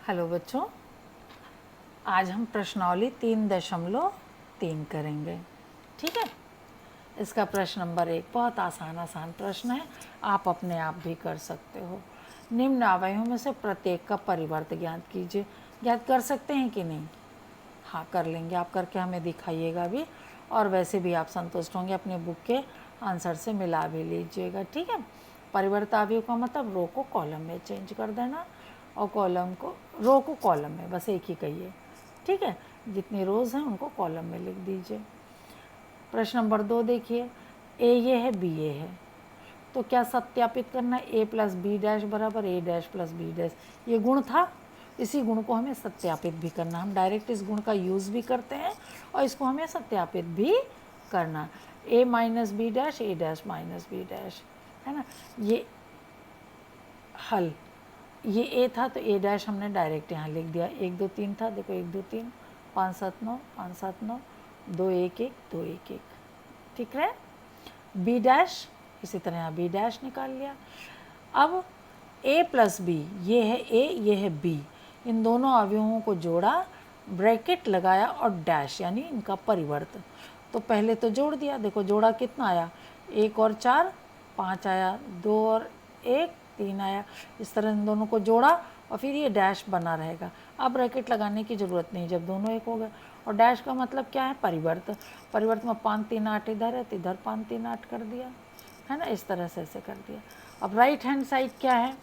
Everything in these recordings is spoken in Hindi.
हेलो बच्चों, आज हम प्रश्नावली 3.3 करेंगे। ठीक है। इसका प्रश्न नंबर 1 बहुत आसान प्रश्न है, आप अपने आप भी कर सकते हो। निम्न अवयवों में से प्रत्येक का परिवर्त ज्ञात कीजिए। ज्ञात कर सकते हैं कि नहीं? हाँ, कर लेंगे। आप करके हमें दिखाइएगा भी, और वैसे भी आप संतुष्ट होंगे, अपने बुक के आंसर से मिला भी लीजिएगा। ठीक है। परिवर्त अवयव का मतलब रो को कॉलम में चेंज कर देना और कॉलम को रो को कॉलम में, बस एक ही कहिए। ठीक है। जितनी रोज़ हैं उनको कॉलम में लिख दीजिए। प्रश्न नंबर 2 देखिए, ए ये है, बी ये है, तो क्या सत्यापित करना? ए प्लस बी डैश बराबर ए डैश प्लस बी डैश। ये गुण था, इसी गुण को हमें सत्यापित भी करना। हम डायरेक्ट इस गुण का यूज़ भी करते हैं और इसको हमें सत्यापित भी करना। ए माइनस बी डैश ए डैश माइनस बी डैश, है ना। ये हल, ये ए था तो ए डैश हमने डायरेक्ट यहाँ लिख दिया। 1 2 3 था, देखो 1 2 3, 5 7 9, 5 7 9, 2 1 1, 2 1 1। ठीक है। बी डैश, इसी तरह यहाँ बी डैश निकाल लिया। अब ए प्लस बी, ये है ए ये है बी, इन दोनों अवयवों को जोड़ा, ब्रैकेट लगाया और डैश यानी इनका परिवर्त। तो पहले तो जोड़ दिया, देखो जोड़ा कितना आया, 1 और 4 5 आया, 2 और 1 3 आया। इस तरह इन दोनों को जोड़ा और फिर ये डैश बना रहेगा। अब ब्रैकेट लगाने की ज़रूरत नहीं जब दोनों एक हो गए। और डैश का मतलब क्या है? परिवर्त। परिवर्त में 5 3 8 इधर है तो इधर 5 3 8 कर दिया, है ना। इस तरह से ऐसे कर दिया। अब राइट हैंड साइड क्या है?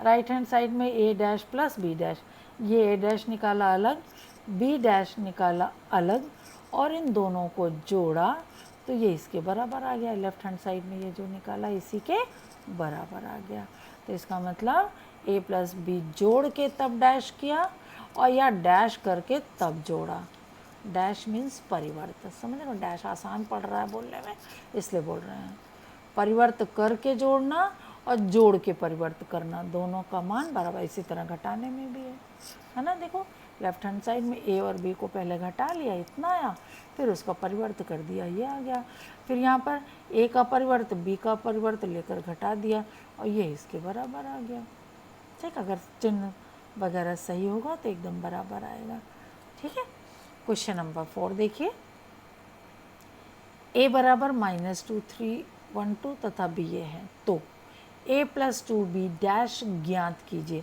राइट हैंड साइड में ए डैश प्लस बी डैश, ये ए डैश निकाला अलग, बी डैश निकाला अलग, और इन दोनों को जोड़ा तो ये इसके बराबर आ गया। लेफ्ट हैंड साइड में ये जो निकाला इसी के बराबर आ गया। तो इसका मतलब ए प्लस बी जोड़ के तब डैश किया, और या डैश करके तब जोड़ा। डैश मीन्स परिवर्त, समझ रहे हो। डैश आसान पड़ रहा है बोलने में, इसलिए बोल रहे हैं। परिवर्त करके जोड़ना और जोड़ के परिवर्त करना, दोनों का मान बराबर। इसी तरह घटाने में भी है ना। देखो लेफ्ट हैंड साइड में ए और बी को पहले घटा लिया, इतना आया, फिर उसका परिवर्त कर दिया, ये आ गया। फिर यहाँ पर ए का परिवर्त बी का परिवर्त लेकर घटा दिया और ये इसके बराबर आ गया। ठीक, अगर चिन्ह वगैरह सही होगा तो एकदम बराबर आएगा। ठीक है। क्वेश्चन नंबर 4 देखिए, ए बराबर -2 3 1 2 तथा बी ये है, तो ए प्लस 2 बी डैश ज्ञात कीजिए।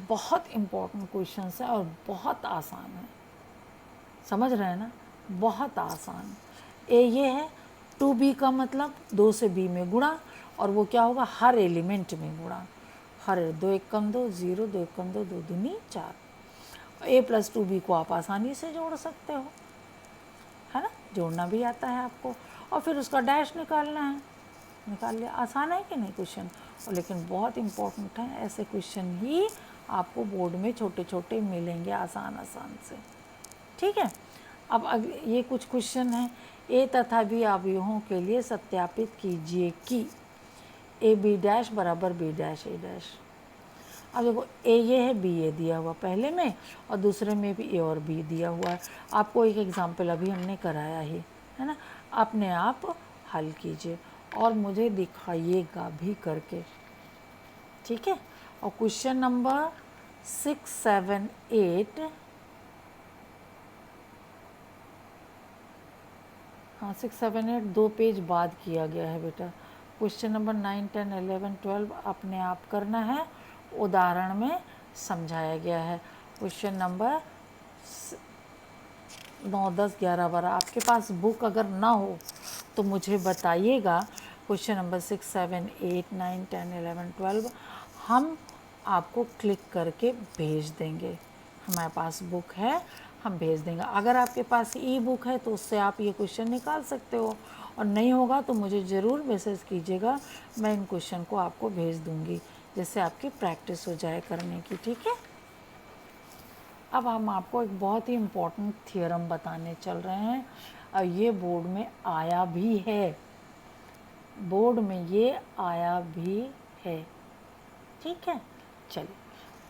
बहुत इंपॉर्टेंट क्वेश्चन है और बहुत आसान है, समझ रहे हैं ना, बहुत आसान। ए ये है, 2b का मतलब 2 से b में गुणा, और वो क्या होगा? हर एलिमेंट में गुणा। हर 2 1 कम 2 0, 2 1 कम 2 2 दूनी 4। ए प्लस 2b को आप आसानी से जोड़ सकते हो, है ना। जोड़ना भी आता है आपको, और फिर उसका डैश निकालना है, निकाल लिया। आसान है कि नहीं क्वेश्चन? और लेकिन बहुत इम्पोर्टेंट है, ऐसे क्वेश्चन ही आपको बोर्ड में छोटे छोटे मिलेंगे आसान आसान से। ठीक है। अब ये कुछ क्वेश्चन हैं। ए तथा बी अवयवों के लिए सत्यापित कीजिए कि ए बी डैश बराबर बी डैश ए डैश। अब देखो ए ये है, बी ये दिया हुआ पहले में, और दूसरे में भी ए और बी दिया हुआ है। आपको एक एग्जाम्पल अभी हमने कराया ही, है ना। अपने आप हल कीजिए और मुझे दिखाइएगा भी करके। ठीक है। और क्वेश्चन नंबर 6 7 8, हाँ 6 7 8 2 पेज बाद किया गया है बेटा। क्वेश्चन नंबर 9 10 11 12 अपने आप करना है, उदाहरण में समझाया गया है। क्वेश्चन नंबर 9 10 11 12, आपके पास बुक अगर ना हो तो मुझे बताइएगा। क्वेश्चन नंबर 6 7 8 9 10 11 12 हम आपको क्लिक करके भेज देंगे। हमारे पास बुक है, हम भेज देंगे। अगर आपके पास ई बुक है तो उससे आप ये क्वेश्चन निकाल सकते हो, और नहीं होगा तो मुझे ज़रूर मैसेज कीजिएगा, मैं इन क्वेश्चन को आपको भेज दूँगी, जिससे आपकी प्रैक्टिस हो जाए करने की। ठीक है। अब हम आपको एक बहुत ही इम्पोर्टेंट थियरम बताने चल रहे हैं, और ये बोर्ड में आया भी है, बोर्ड में ये आया भी है। ठीक है। चलिए,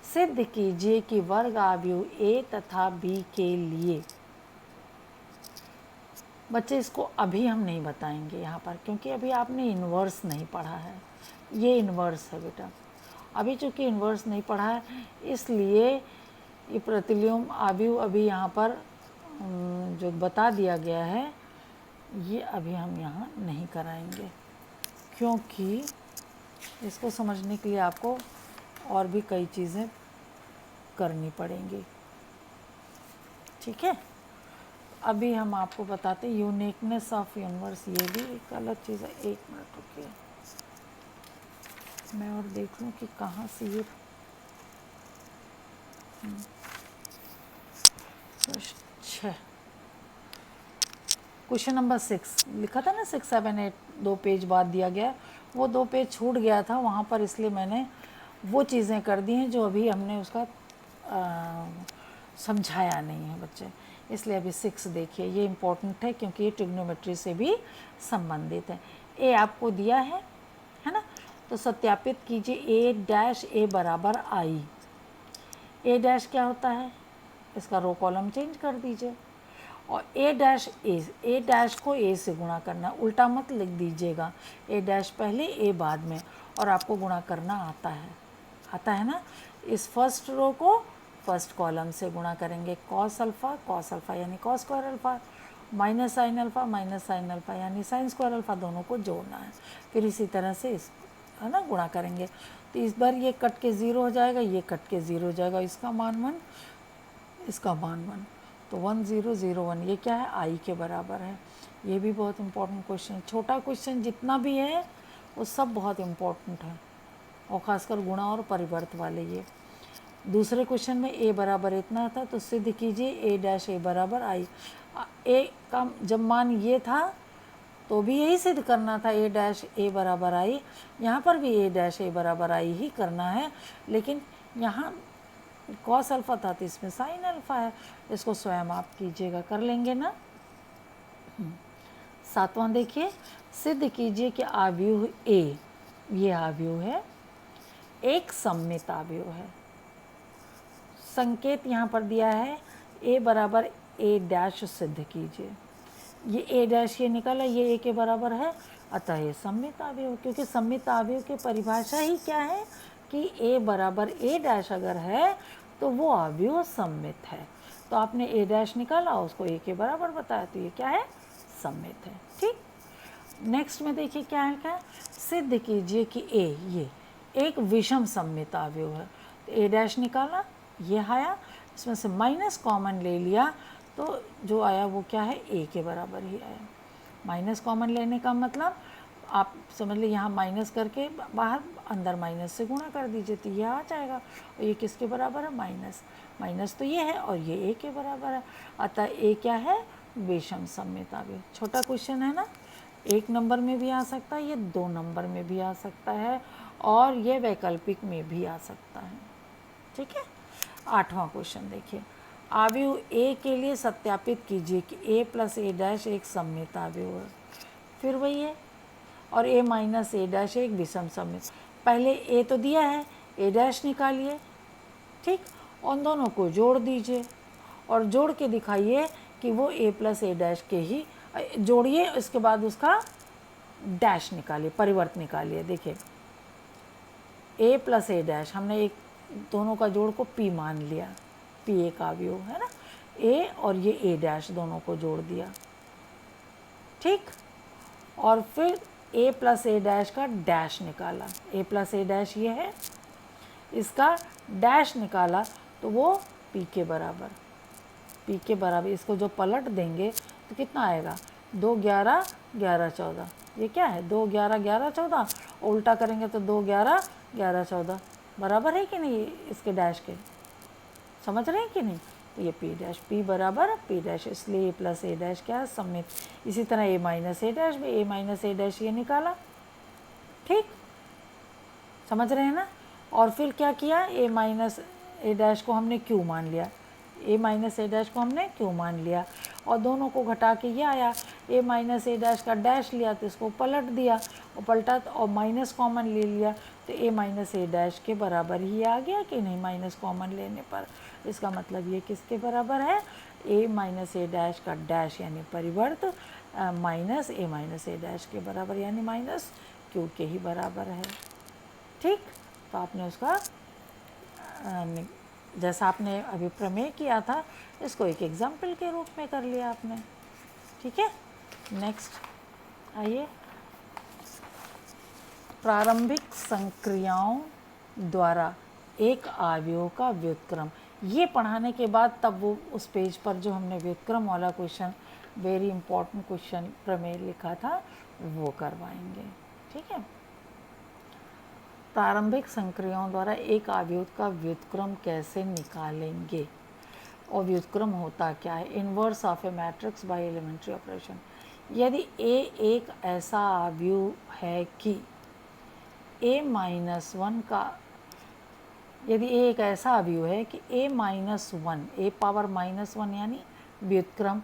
सिद्ध कीजिए कि वर्ग अवयव ए तथा बी के लिए। बच्चे इसको अभी हम नहीं बताएंगे यहाँ पर, क्योंकि अभी आपने इन्वर्स नहीं पढ़ा है। ये इन्वर्स है बेटा, अभी चूँकि इन्वर्स नहीं पढ़ा है इसलिए ये प्रतिलोम अवयव अभी यहाँ पर जो बता दिया गया है ये अभी हम यहाँ नहीं कराएंगे, क्योंकि इसको समझने के लिए आपको और भी कई चीज़ें करनी पड़ेंगी। ठीक है, अभी हम आपको बताते हैं यूनिकनेस ऑफ यूनिवर्स, ये भी एक अलग चीज़ है। एक मिनट रुकिए, मैं और देख लूँ कि कहाँ से ये प्रश्न 6 क्वेश्चन नंबर 6 लिखा था ना, 6, 7, 8 2 पेज बाद दिया गया, वो 2 पेज छूट गया था वहाँ पर, इसलिए मैंने वो चीज़ें कर दी हैं जो अभी हमने उसका समझाया नहीं है बच्चे, इसलिए अभी 6 देखिए, ये इम्पोर्टेंट है क्योंकि ये ट्रिग्नोमेट्री से भी संबंधित है। ए आपको दिया है ना, तो सत्यापित कीजिए ए डैश ए बराबर आई। ए डैश क्या होता है, इसका रो कॉलम चेंज कर दीजिए, और ए डैश को ए से गुणा करना, उल्टा मत लिख दीजिएगा, ए डैश पहले ए बाद में, और आपको गुणा करना आता है ना। इस फर्स्ट रो को फर्स्ट कॉलम से गुणा करेंगे, कॉस अल्फ़ा यानी cos square alpha, minus sine alpha यानी साइन स्क्वायर अल्फ़ा, दोनों को जोड़ना है। फिर इसी तरह से इस है ना गुणा करेंगे, तो इस बार ये कट के 0 हो जाएगा, ये कट के 0 हो जाएगा, इसका मान 1, इसका मान 1, तो 1 0 0 1 ये क्या है, आई के बराबर है। ये भी बहुत इंपॉर्टेंट क्वेश्चन है, छोटा क्वेश्चन जितना भी है वो सब बहुत इम्पोर्टेंट है, और ख़ासकर गुणा और परिवर्त वाले। ये दूसरे क्वेश्चन में ए बराबर इतना था, तो सिद्ध कीजिए ए डैश ए बराबर आई। ए का जब मान ये था तो भी यही सिद्ध करना था, ए डैश ए बराबर आई, यहाँ पर भी ए डैश ए बराबर आई ही करना है, लेकिन यहाँ कॉस अल्फ़ा था तो इसमें साइन अल्फ़ा है, इसको स्वयं आप कीजिएगा, कर लेंगे ना। 7वां देखिए, सिद्ध कीजिए कि आव्यूह ए, ये आव्यूह है, एक सममित आव्यूह है। संकेत यहाँ पर दिया है ए बराबर ए डैश सिद्ध कीजिए, ये ए डैश ये निकला, ये ए के बराबर है, अतः ये सममित आव्यूह, क्योंकि सममित आव्यूह की परिभाषा ही क्या है कि ए बराबर ए डैश अगर है तो वो आव्यूह सममित है। तो आपने ए डैश निकाला, उसको ए के बराबर बताया, तो ये क्या है, सममित है। ठीक, नेक्स्ट में देखिए क्या है, क्या सिद्ध कीजिए कि ए ये एक विषम सममित आव्यूह है। तो ए डैश निकाला, ये आया, इसमें से माइनस कॉमन ले लिया, तो जो आया वो क्या है, ए के बराबर ही आया। माइनस कॉमन लेने का मतलब आप समझ लीजिए, यहाँ माइनस करके बाहर अंदर माइनस से गुणा कर दीजिए, तो ये आ जाएगा, और ये किसके बराबर है, माइनस तो ये है, और ये ए के बराबर है, अतः ए क्या है, विषम सममित आव्यूह। छोटा क्वेश्चन है ना, 1 नंबर में भी आ सकता है, ये 2 नंबर में भी आ सकता है, और ये वैकल्पिक में भी आ सकता है। ठीक है, 8वां क्वेश्चन देखिए, आव्यूह ए के लिए सत्यापित कीजिए कि ए प्लस ए डैश एक सममित आव्यूह है। फिर वही है, और ए माइनस ए डैश एक विषम सममित। पहले ए तो दिया है, ए डैश निकालिए, ठीक, उन दोनों को जोड़ दीजिए, और जोड़ के दिखाइए कि वो ए प्लस ए डैश के ही जोड़िए, इसके बाद उसका डैश निकालिए, परिवर्त निकालिए। देखिए ए प्लस ए डैश, हमने एक दोनों का जोड़ को पी मान लिया, पी एक आव्यूह है ना, ए और ये ए डैश दोनों को जोड़ दिया, ठीक, और फिर ए प्लस ए डैश का डैश निकाला, ए प्लस ए डैश ये है, इसका डैश निकाला, तो वो पी के बराबर, इसको जो पलट देंगे तो कितना आएगा, 2 11 11 14, ये क्या है, 2 11 11 14, उल्टा करेंगे तो 2 11 11 14, बराबर है कि नहीं इसके डैश के, समझ रहे हैं कि नहीं। तो ये पी डैश, पी बराबर पी डैश, इसलिए ए प्लस ए डैश क्या है, सममित। इसी तरह ए माइनस ए डैश भी, ए माइनस ए डैश ये निकाला, ठीक, समझ रहे हैं ना। और फिर क्या किया, ए माइनस ए डैश को हमने क्यू मान लिया, ए माइनस ए डैश को हमने क्यू मान लिया, और दोनों को घटा के ये आया, ए माइनस ए डैश का डैश लिया तो इसको पलट दिया, और पलटा और माइनस कॉमन ले लिया, तो ए माइनस ए डैश के बराबर ही आ गया कि नहीं, माइनस कॉमन लेने पर। इसका मतलब ये किसके बराबर है, ए माइनस ए डैश का डैश यानी परिवर्त माइनस ए डैश के बराबर, यानी माइनस क्यू के ही बराबर है। ठीक, तो आपने उसका जैसा आपने अभी प्रमेय किया था, इसको एक एग्जाम्पल के रूप में कर लिया आपने। ठीक है, नेक्स्ट आइए, प्रारंभिक संक्रियाओं द्वारा एक अवयव का व्युत्क्रम। ये पढ़ाने के बाद तब वो उस पेज पर जो हमने व्युत्क्रम वाला क्वेश्चन, वेरी इंपॉर्टेंट क्वेश्चन प्रमेय लिखा था, वो करवाएंगे। ठीक है, प्रारंभिक संक्रियाओं द्वारा एक अवयव का व्युत्क्रम कैसे निकालेंगे, और व्युत्क्रम होता क्या है? Inverse of a matrix by elementary operation. यदि ए एक ऐसा अवयव है कि a-1 का, यदि a एक ऐसा अवयव है कि a-1, a पावर -1 यानी व्युत्क्रम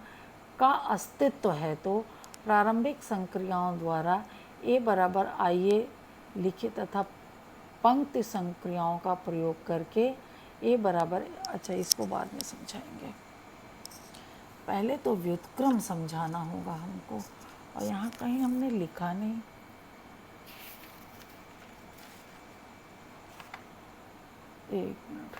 का अस्तित्व है, तो प्रारंभिक संक्रियाओं द्वारा a बराबर IA लिखित तथा पंक्ति संक्रियाओं का प्रयोग करके a बराबर, अच्छा इसको बाद में समझाएंगे, पहले तो व्युत्क्रम समझाना होगा हमको, और यहाँ कहीं हमने लिखा नहीं। एक मिनट,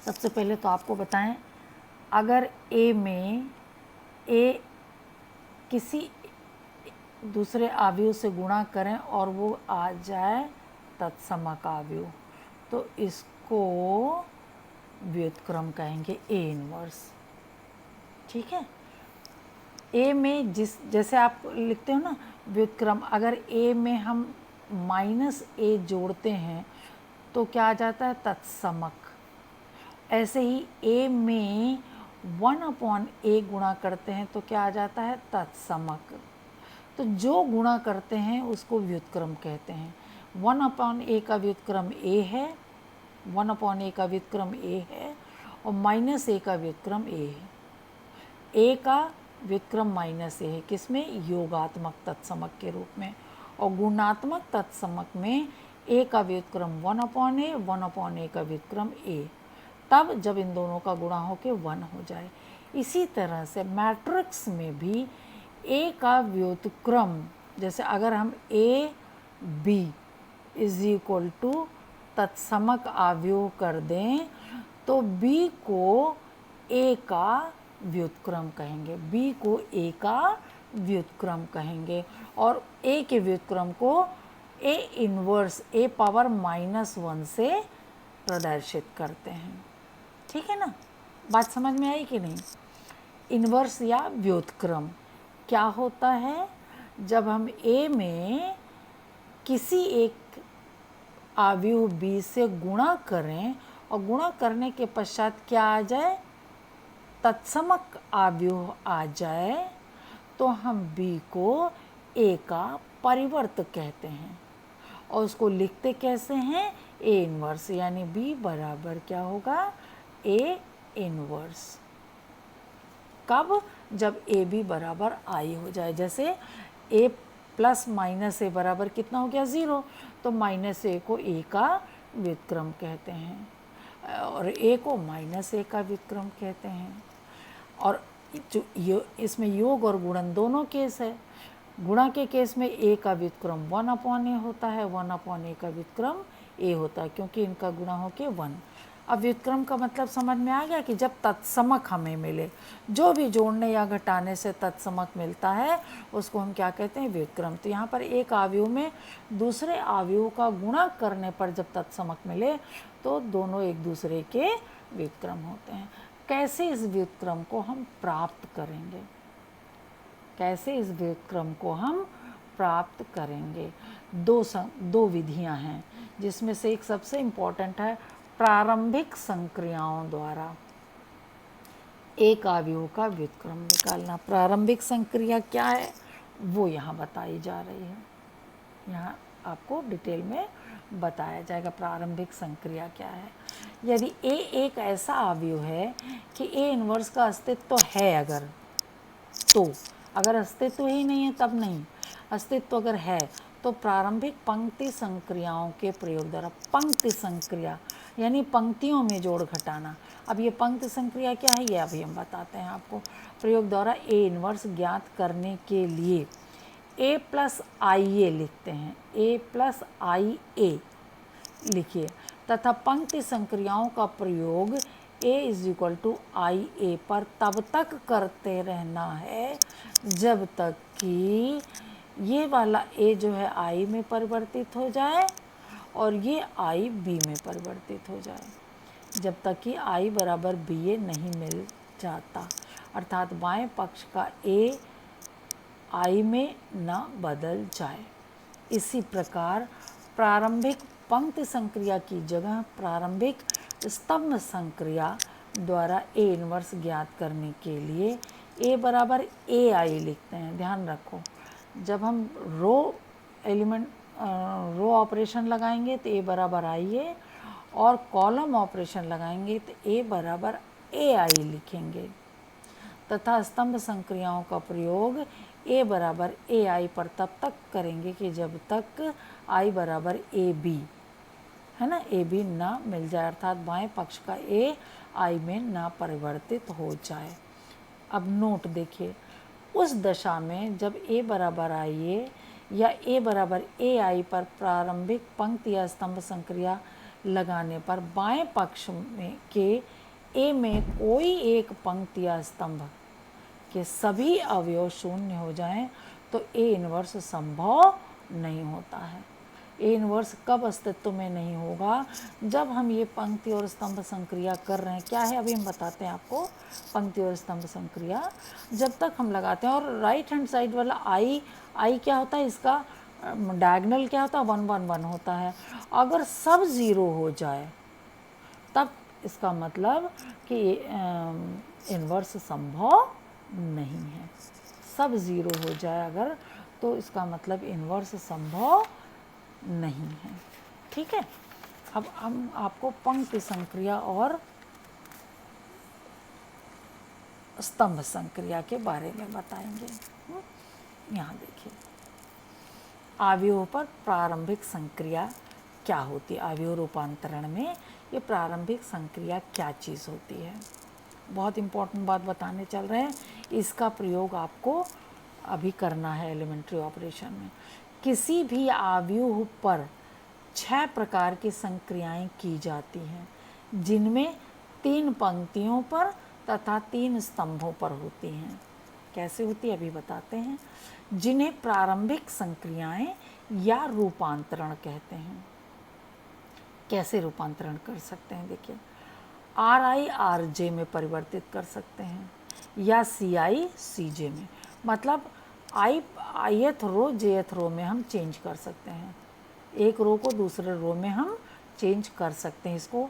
सबसे पहले तो आपको बताएं, अगर a में a किसी दूसरे अवयव से गुणा करें और वो आ जाए तत्समक अवयव, तो इसको व्युत्क्रम कहेंगे, a इनवर्स। ठीक है, a में जैसे आप लिखते हो ना व्युत्क्रम, अगर a में हम -a जोड़ते हैं तो क्या आ जाता है? तत्समक। ऐसे ही a में 1/a गुणा करते हैं तो क्या आ जाता है? तत्समक। तो जो गुणा करते हैं उसको व्युत्क्रम कहते हैं। 1/a का व्युत्क्रम a है, 1/a का व्युत्क्रम a है, और -a का व्युत्क्रम a है। a का व्युत्क्रम -a है, किसमें? योगात्मक तत्समक के रूप में, और गुणात्मक तत्समक में a का व्युत्क्रम 1/a, 1/a का व्युत्क्रम a, तब जब इन दोनों का गुणा होके 1 हो जाए। इसी तरह से मैट्रिक्स में भी a का व्युत्क्रम, जैसे अगर हम a b = तत्समक अवयव कर दें तो b को a का व्युत्क्रम कहेंगे, b को a का व्युत्क्रम कहेंगे, और a के व्युत्क्रम को a इनवर्स a पावर -1 से प्रदर्शित करते हैं। ठीक है ना, बात समझ में आई कि नहीं? इनवर्स या व्युत्क्रम क्या होता है? जब हम a में किसी एक अवयव b से गुणा करें और गुणा करने के पश्चात क्या आ जाए? तत्समक अवयव आ जाए, तो हम b को a का परिवर्त कहते हैं, और उसको लिखते कैसे हैं? a इनवर्स, यानी b बराबर क्या होगा? a inverse. कब? जब a b बराबर i हो जाए। जैसे a प्लस -a बराबर कितना हो गया? 0, तो -a को a का व्युत्क्रम कहते हैं, और a को -a का व्युत्क्रम कहते हैं। और जो इसमें योग और गुणन दोनों केस है। गुणा के केस में a का व्युत्क्रम 1/a होता है, 1/a का व्युत्क्रम a होता है, क्योंकि इनका गुणा होके 1। अब व्युत्क्रम का मतलब समझ में आ गया कि जब तत्समक हमें मिले, जो भी जोड़ने या घटाने से तत्समक मिलता है उसको हम क्या कहते हैं? व्युत्क्रम। तो यहाँ पर एक अवयव में दूसरे अवयव का गुणा करने पर जब तत्समक मिले तो दोनों एक दूसरे के व्युत्क्रम होते हैं। कैसे इस व्युत्क्रम को हम प्राप्त करेंगे? कैसे इस व्युत्क्रम को हम प्राप्त करेंगे? दो विधियां हैं, जिसमें से एक सबसे इम्पॉर्टेंट है प्रारंभिक संक्रियाओं द्वारा एक अवयव का व्युत्क्रम निकालना। प्रारंभिक संक्रिया क्या है वो यहाँ बताई जा रही है, यहाँ आपको डिटेल में बताया जाएगा प्रारंभिक संक्रिया क्या है। यदि a एक ऐसा अवयव है कि a इनवर्स का अस्तित्व है, अगर तो, अगर अस्तित्व ही नहीं है तब नहीं, अस्तित्व अगर है तो प्रारंभिक पंक्ति संक्रियाओं के प्रयोग द्वारा, पंक्ति संक्रिया यानी पंक्तियों में जोड़ घटाना। अब ये पंक्ति संक्रिया क्या है ये अभी हम बताते हैं आपको। प्रयोग द्वारा a इनवर्स ज्ञात करने के लिए a + IA लिखते हैं, a + IA लिखिए, तथा पंक्ति संक्रियाओं का प्रयोग a=IA पर तब तक करते रहना है जब तक कि ये वाला a जो है I में परिवर्तित हो जाए और ये I B में परिवर्तित हो जाए, जब तक कि I बराबर BA नहीं मिल जाता, अर्थात बाएं पक्ष का A I में न बदल जाए। इसी प्रकार प्रारंभिक पंक्ति संक्रिया की जगह प्रारंभिक स्तंभ संक्रिया द्वारा A इन्वर्स ज्ञात करने के लिए A बराबर AI लिखते हैं। ध्यान रखो, जब हम रो ऑपरेशन लगाएंगे तो A बराबर IA और कॉलम ऑपरेशन लगाएंगे तो A बराबर AI लिखेंगे, तथा स्तंभ संक्रियाओं का प्रयोग A बराबर AI पर तब तक करेंगे कि जब तक I बराबर AB है ना, AB ना मिल जाए, अर्थात बाएं पक्ष का A I में ना परिवर्तित हो जाए। अब नोट देखिए, उस दशा में जब A बराबर IA या A बराबर AI पर प्रारंभिक पंक्ति या स्तंभ संक्रिया लगाने पर बाएं पक्ष में के A में कोई एक पंक्ति या स्तंभ के सभी अवयव शून्य हो जाएं तो A इन्वर्स संभव नहीं होता है। A इन्वर्स कब अस्तित्व में नहीं होगा? जब हम ये पंक्ति और स्तंभ संक्रिया कर रहे हैं। क्या है अभी हम बताते हैं आपको। पंक्ति और स्तंभ संक्रिया जब तक हम लगाते हैं, और राइट हैंड साइड वाला I क्या होता है, इसका डायगोनल क्या होता है, 1 1 1 होता है। अगर सब ज़ीरो हो जाए तब इसका मतलब कि इन्वर्स संभव नहीं है। सब ज़ीरो हो जाए अगर, तो इसका मतलब इन्वर्स संभव नहीं है। ठीक है, अब हम आपको पंक्ति संक्रिया और स्तंभ संक्रिया के बारे में बताएंगे। यहाँ देखिए, अवयवों पर प्रारंभिक संक्रिया क्या होती है। अवयव रूपांतरण में ये प्रारंभिक संक्रिया क्या चीज़ होती है, बहुत इम्पोर्टेंट बात बताने चल रहे हैं। इसका प्रयोग आपको अभी करना है एलिमेंट्री ऑपरेशन में। किसी भी अवयव पर 6 प्रकार की संक्रियाएं की जाती हैं, जिनमें 3 पंक्तियों पर तथा 3 स्तंभों पर होती हैं। कैसे होती है अभी बताते हैं। जिन्हें प्रारंभिक संक्रियाएं या रूपांतरण कहते हैं। कैसे रूपांतरण कर सकते हैं, देखिए, RI RJ में परिवर्तित कर सकते हैं या CI CJ में, मतलब ith रो jth रो में हम चेंज कर सकते हैं। एक रो को दूसरे रो में हम चेंज कर सकते हैं। इसको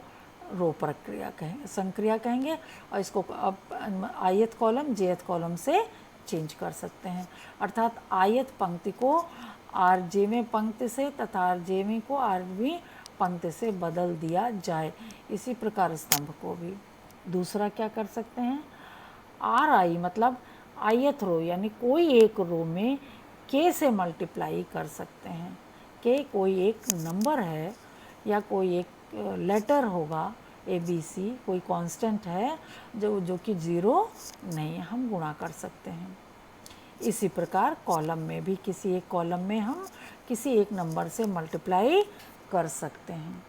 रो प्रक्रिया कहेंगे, संक्रिया कहेंगे। और इसको अब ith कॉलम jth कॉलम से चेंज कर सकते हैं, अर्थात ith पंक्ति को RJ में पंक्ति से तथा RJ में को RB पंक्ति से बदल दिया जाए। इसी प्रकार स्तंभ को भी। दूसरा क्या कर सकते हैं, RI मतलब ith रो, यानी कोई एक रो में K से मल्टीप्लाई कर सकते हैं। K कोई एक नंबर है या कोई एक लेटर होगा, ABC कोई कांस्टेंट है जो कि 0 नहीं है, हम गुणा कर सकते हैं। इसी प्रकार कॉलम में भी किसी एक कॉलम में हम किसी एक नंबर से मल्टीप्लाई कर सकते हैं।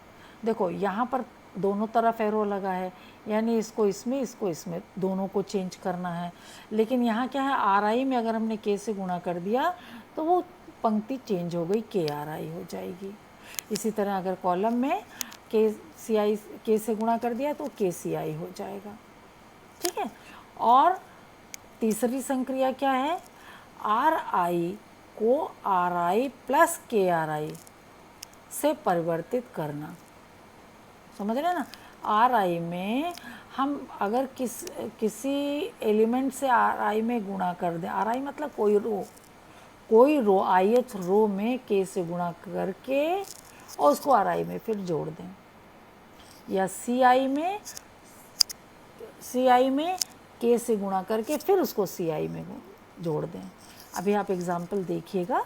देखो यहाँ पर दोनों तरफ एरो लगा है, यानी इसको इसमें दोनों को चेंज करना है। लेकिन यहाँ क्या है, RI में अगर हमने K से गुणा कर दिया तो वो पंक्ति चेंज हो गई, KRI हो जाएगी। इसी तरह अगर कॉलम में K से गुणा कर दिया तो KCI हो जाएगा। ठीक है, और तीसरी संक्रिया क्या है, RI को RI प्लस KRI से परिवर्तित करना। समझ रहे ना, RI में हम अगर किसी एलिमेंट से RI में गुणा कर दें, RI मतलब कोई रो ith रो में K से गुणा करके और उसको RI में फिर जोड़ दें, या CI में K से गुणा करके फिर उसको CI में जोड़ दें। अभी आप एग्जाम्पल देखिएगा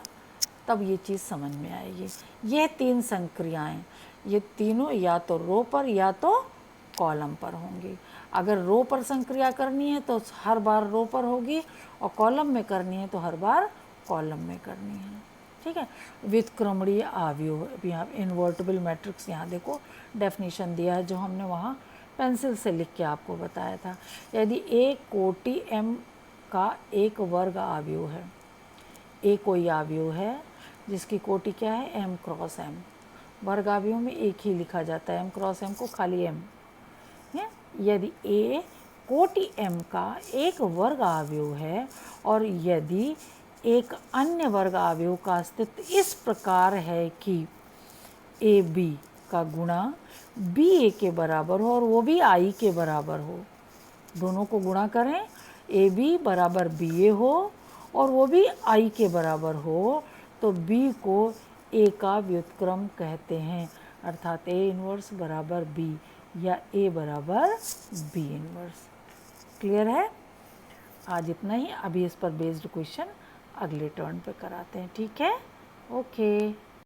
तब ये चीज़ समझ में आएगी। ये 3 संक्रियाएं, ये तीनों या तो रो पर या तो कॉलम पर होंगी। अगर रो पर संक्रिया करनी है तो हर बार रो पर होगी, और कॉलम में करनी है तो हर बार कॉलम में करनी है। ठीक है। व्युत्क्रमणीय अवयव, अभी यहाँ इन्वर्टिबल मैट्रिक्स, यहाँ देखो डेफिनेशन दिया है जो हमने वहाँ पेंसिल से लिख के आपको बताया था। यदि एक कोटि m का एक वर्ग अवयव है, एक कोई अवयव है जिसकी कोटि क्या है, m क्रॉस m, वर्ग अवयव में एक ही लिखा जाता है, m क्रॉस m को खाली m है। यदि a कोटि m का एक वर्ग अवयव है और यदि एक अन्य वर्ग अवयव का अस्तित्व इस प्रकार है कि ए बी का गुणा बी ए के बराबर हो और वो भी आई के बराबर हो, दोनों को गुणा करें, ए बी बराबर बी ए हो और वो भी आई के बराबर हो, तो बी को ए का व्युत्क्रम कहते हैं, अर्थात ए इनवर्स बराबर बी या ए बराबर बी इनवर्स। क्लियर है? आज इतना ही। अभी इस पर बेस्ड क्वेश्चन अगले टर्न पे कराते हैं, ठीक है? ओके।